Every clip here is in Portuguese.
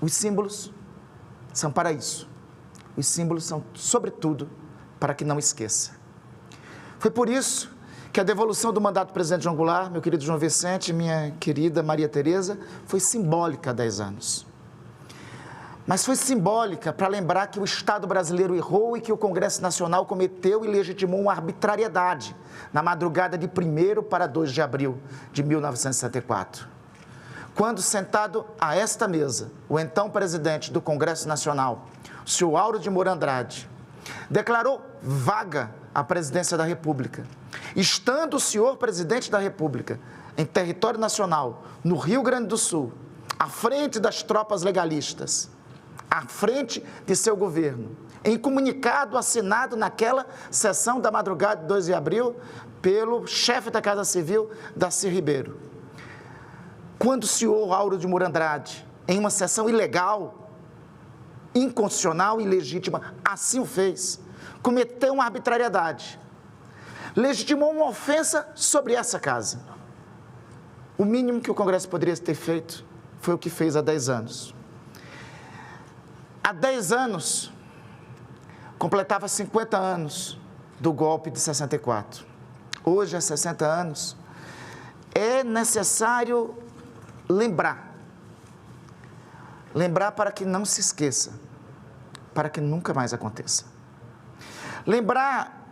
Os símbolos são para isso. Os símbolos são, sobretudo, para que não esqueça. Foi por isso que a devolução do mandato do presidente João Goulart, meu querido João Vicente, minha querida Maria Tereza, foi simbólica há 10 anos. Mas foi simbólica para lembrar que o Estado brasileiro errou e que o Congresso Nacional cometeu e legitimou uma arbitrariedade na madrugada de 1º para 2 de abril de 1964. Quando, sentado a esta mesa, o então presidente do Congresso Nacional, o senhor Auro de Moura Andrade, declarou vaga a presidência da República, estando o senhor presidente da República em território nacional, no Rio Grande do Sul, à frente das tropas legalistas, à frente de seu governo, em comunicado assinado naquela sessão da madrugada de 2 de abril pelo chefe da Casa Civil, Darcy Ribeiro. Quando o senhor Auro de Moura Andrade, em uma sessão ilegal, inconstitucional e ilegítima, assim o fez, cometeu uma arbitrariedade, legitimou uma ofensa sobre essa casa. O mínimo que o Congresso poderia ter feito foi o que fez há 10 anos. Há 10 anos, completava 50 anos do golpe de 64. Hoje, há 60 anos, é necessário lembrar para que não se esqueça, para que nunca mais aconteça. Lembrar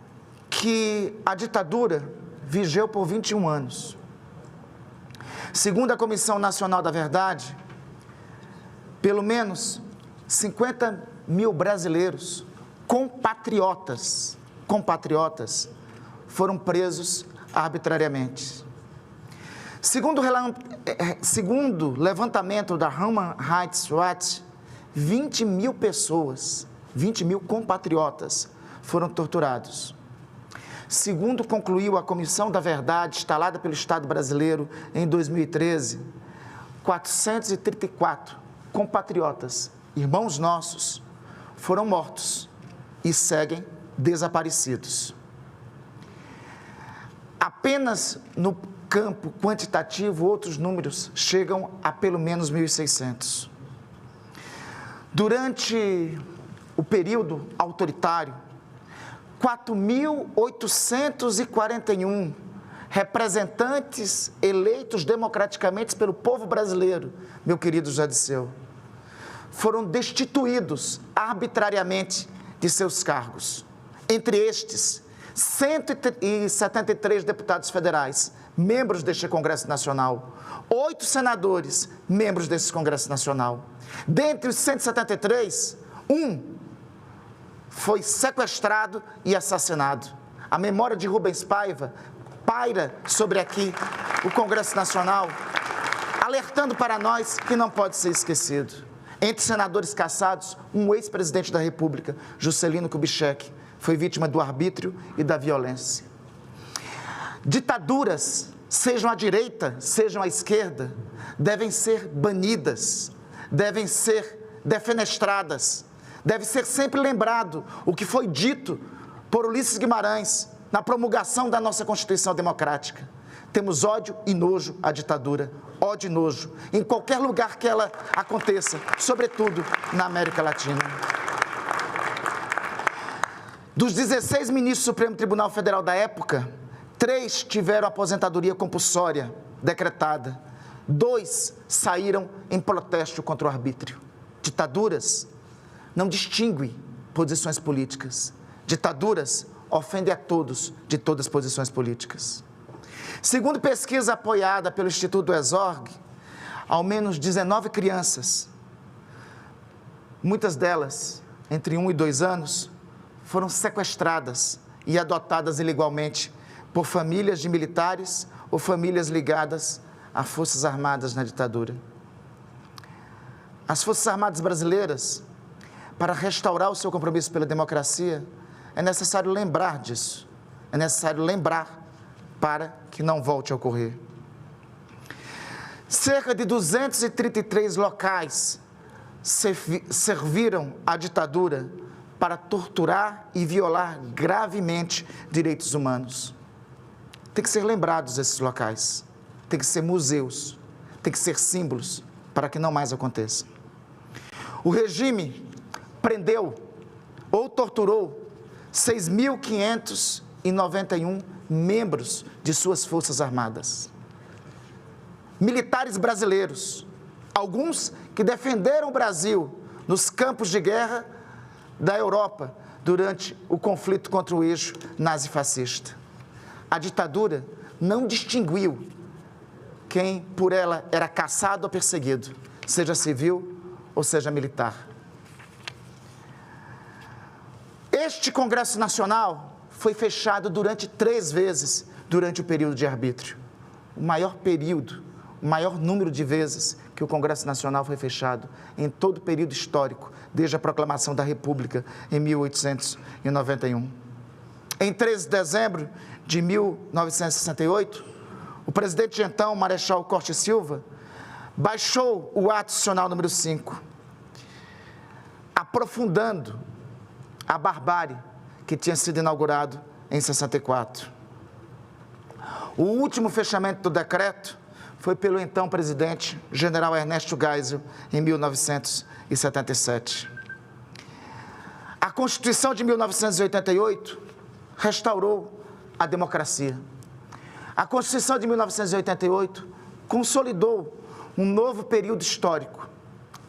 que a ditadura vigeu por 21 anos. Segundo a Comissão Nacional da Verdade, pelo menos 50 mil brasileiros, compatriotas, foram presos arbitrariamente. Segundo o levantamento da Human Rights Watch, 20 mil pessoas, 20 mil compatriotas foram torturados. Segundo concluiu a Comissão da Verdade, instalada pelo Estado brasileiro em 2013, 434 compatriotas, irmãos nossos, foram mortos e seguem desaparecidos. Apenas no campo quantitativo, outros números chegam a pelo menos 1.600. Durante o período autoritário, 4.841 representantes eleitos democraticamente pelo povo brasileiro, meu querido Jadiceu, foram destituídos arbitrariamente de seus cargos. Entre estes, 173 deputados federais, membros deste Congresso Nacional, 8 senadores, membros desse Congresso Nacional. Dentre os 173, um foi sequestrado e assassinado. A memória de Rubens Paiva paira sobre aqui o Congresso Nacional, alertando para nós que não pode ser esquecido. Entre senadores caçados, um ex-presidente da República, Juscelino Kubitschek, foi vítima do arbítrio e da violência. Ditaduras, sejam à direita, sejam à esquerda, devem ser banidas, devem ser defenestradas, deve ser sempre lembrado o que foi dito por Ulisses Guimarães na promulgação da nossa Constituição Democrática. Temos ódio e nojo à ditadura, ódio e nojo em qualquer lugar que ela aconteça, sobretudo na América Latina. Dos 16 ministros do Supremo Tribunal Federal da época, 3 tiveram aposentadoria compulsória decretada, 2 saíram em protesto contra o arbítrio. Ditaduras não distinguem posições políticas. Ditaduras ofendem a todos de todas as posições políticas. Segundo pesquisa apoiada pelo Instituto Exorg, ao menos 19 crianças, muitas delas entre 1 e 2 anos, foram sequestradas e adotadas ilegalmente por famílias de militares ou famílias ligadas a forças armadas na ditadura. As Forças Armadas brasileiras, para restaurar o seu compromisso pela democracia, é necessário lembrar disso, é necessário lembrar para que não volte a ocorrer. Cerca de 233 locais serviram à ditadura para torturar e violar gravemente direitos humanos. Tem que ser lembrados esses locais, tem que ser museus, tem que ser símbolos para que não mais aconteça. o regime prendeu ou torturou 6.591 membros de suas Forças Armadas. Militares brasileiros, alguns que defenderam o Brasil nos campos de guerra da Europa durante o conflito contra o eixo nazifascista. A ditadura não distinguiu quem por ela era caçado ou perseguido, seja civil ou seja militar. Este Congresso Nacional foi fechado durante 3 vezes durante o período de arbítrio. O maior período, o maior número de vezes que o Congresso Nacional foi fechado em todo o período histórico, desde a proclamação da República em 1891. Em 13 de dezembro de 1968, o presidente de então, Marechal Cortes Silva, baixou o ato institucional número 5, aprofundando a barbárie que tinha sido inaugurado em 64. O último fechamento do decreto foi pelo então presidente, general Ernesto Geisel, em 1977. A Constituição de 1988 restaurou a democracia. A Constituição de 1988 consolidou um novo período histórico.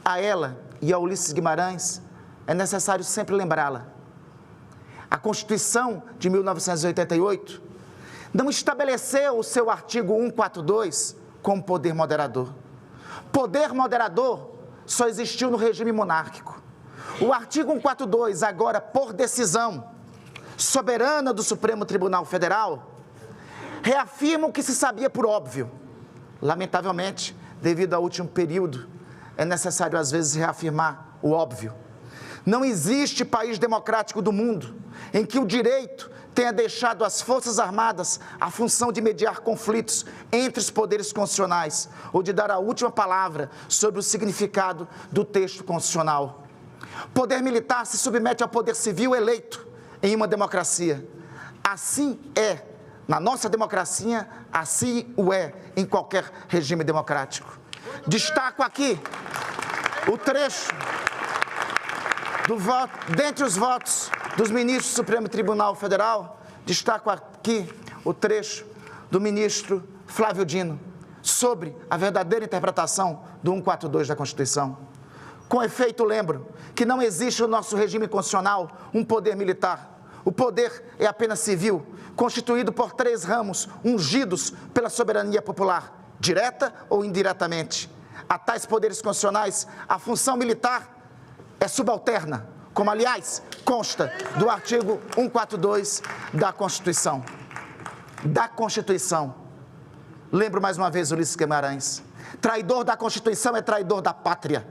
A ela e a Ulisses Guimarães é necessário sempre lembrá-la. A Constituição de 1988 não estabeleceu o seu artigo 142 como poder moderador. Poder moderador só existiu no regime monárquico. O artigo 142, agora por decisão soberana do Supremo Tribunal Federal, reafirma o que se sabia por óbvio. Lamentavelmente, devido ao último período, é necessário às vezes reafirmar o óbvio. Não existe país democrático do mundo em que o direito tenha deixado às Forças Armadas a função de mediar conflitos entre os poderes constitucionais ou de dar a última palavra sobre o significado do texto constitucional. Poder militar se submete ao poder civil eleito em uma democracia. Assim é na nossa democracia, assim o é em qualquer regime democrático. Destaco aqui o trecho do voto, dentre os votos dos ministros do Supremo Tribunal Federal, destaco aqui o trecho do ministro Flávio Dino sobre a verdadeira interpretação do 142 da Constituição. Com efeito, lembro que não existe no nosso regime constitucional um poder militar. O poder é apenas civil, constituído por 3 ramos ungidos pela soberania popular, direta ou indiretamente. A tais poderes constitucionais, a função militar é subalterna, como, aliás, consta do artigo 142 da Constituição. Da Constituição. Lembro mais uma vez Ulisses Guimarães. Traidor da Constituição é traidor da pátria.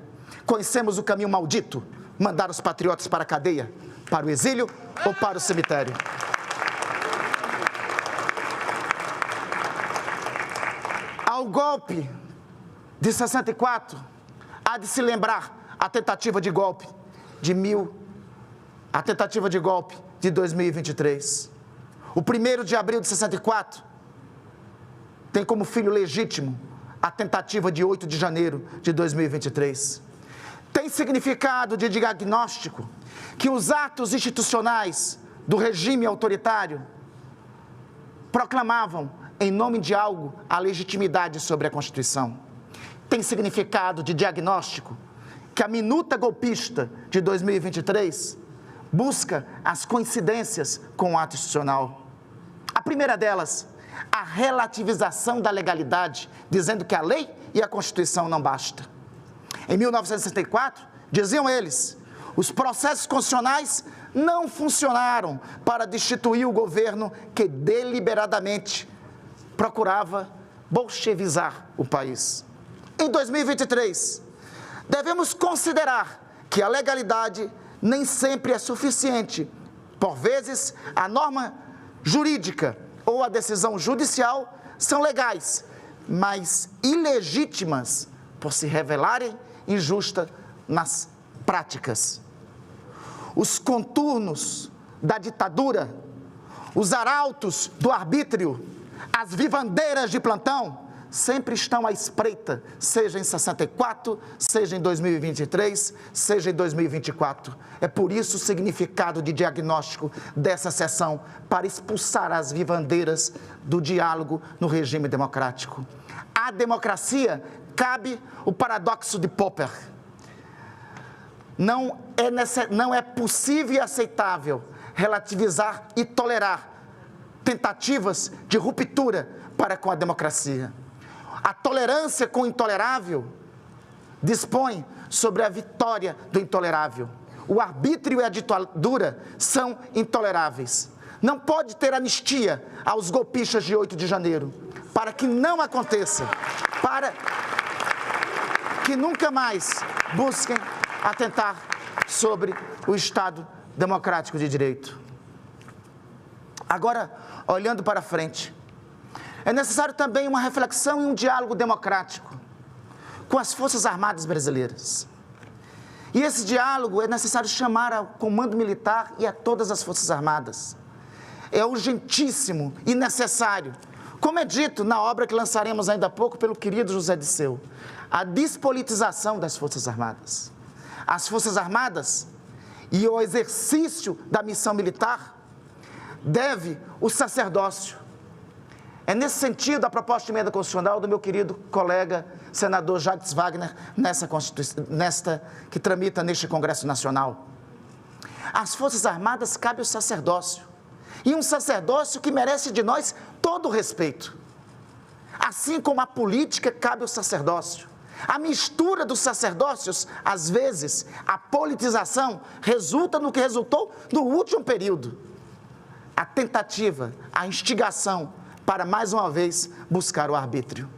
Conhecemos o caminho maldito, mandar os patriotas para a cadeia, para o exílio ou para o cemitério. Ao golpe de 64, há de se lembrar a tentativa de golpe de 2023. O 1º de abril de 64 tem como filho legítimo a tentativa de 8 de janeiro de 2023. Tem significado de diagnóstico que os atos institucionais do regime autoritário proclamavam, em nome de algo, a legitimidade sobre a Constituição. Tem significado de diagnóstico que a minuta golpista de 2023 busca as coincidências com o ato institucional. A primeira delas, a relativização da legalidade, dizendo que a lei e a Constituição não basta. Em 1964, diziam eles, os processos constitucionais não funcionaram para destituir o governo que deliberadamente procurava bolchevizar o país. Em 2023, devemos considerar que a legalidade nem sempre é suficiente. Por vezes, a norma jurídica ou a decisão judicial são legais, mas ilegítimas por se revelarem injustas nas práticas. Os contornos da ditadura, os arautos do arbítrio, as vivandeiras de plantão sempre estão à espreita, seja em 64, seja em 2023, seja em 2024. É por isso o significado de diagnóstico dessa sessão, para expulsar as vivandeiras do diálogo no regime democrático. À democracia cabe o paradoxo de Popper. Não é possível e aceitável relativizar e tolerar tentativas de ruptura para com a democracia. A tolerância com o intolerável dispõe sobre a vitória do intolerável. O arbítrio e a ditadura são intoleráveis. Não pode ter anistia aos golpistas de 8 de janeiro, para que não aconteça, para que nunca mais busquem atentar sobre o Estado democrático de direito. Agora, olhando para frente, é necessário também uma reflexão e um diálogo democrático com as Forças Armadas brasileiras. E esse diálogo é necessário chamar ao Comando Militar e a todas as Forças Armadas. É urgentíssimo e necessário, como é dito na obra que lançaremos ainda há pouco pelo querido José Disseu, a despolitização das Forças Armadas. As Forças Armadas e o exercício da missão militar deve o sacerdócio. É nesse sentido a proposta de emenda constitucional do meu querido colega senador Jacques Wagner, nesta que tramita neste Congresso Nacional. Às Forças Armadas cabe o sacerdócio, e um sacerdócio que merece de nós todo o respeito. Assim como a política cabe o sacerdócio. A mistura dos sacerdócios, às vezes, a politização, resulta no que resultou no último período. A tentativa, a instigação para, mais uma vez, buscar o arbítrio.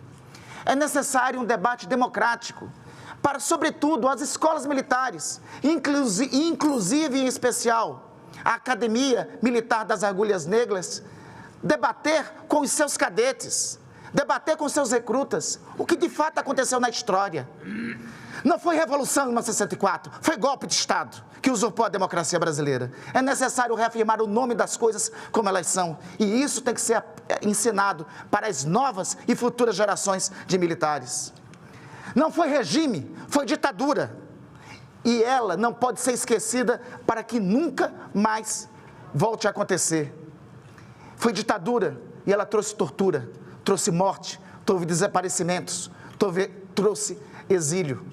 É necessário um debate democrático para, sobretudo, as escolas militares, inclusive, em especial, a Academia Militar das Agulhas Negras, debater com os seus cadetes, debater com seus recrutas o que de fato aconteceu na história. Não foi revolução em 1964, foi golpe de Estado que usurpou a democracia brasileira. É necessário reafirmar o nome das coisas como elas são, e isso tem que ser ensinado para as novas e futuras gerações de militares. Não foi regime, foi ditadura, e ela não pode ser esquecida para que nunca mais volte a acontecer. Foi ditadura e ela trouxe tortura, trouxe morte, trouxe desaparecimentos, trouxe exílio.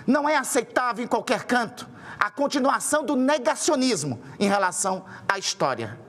Não é aceitável em qualquer canto a continuação do negacionismo em relação à história.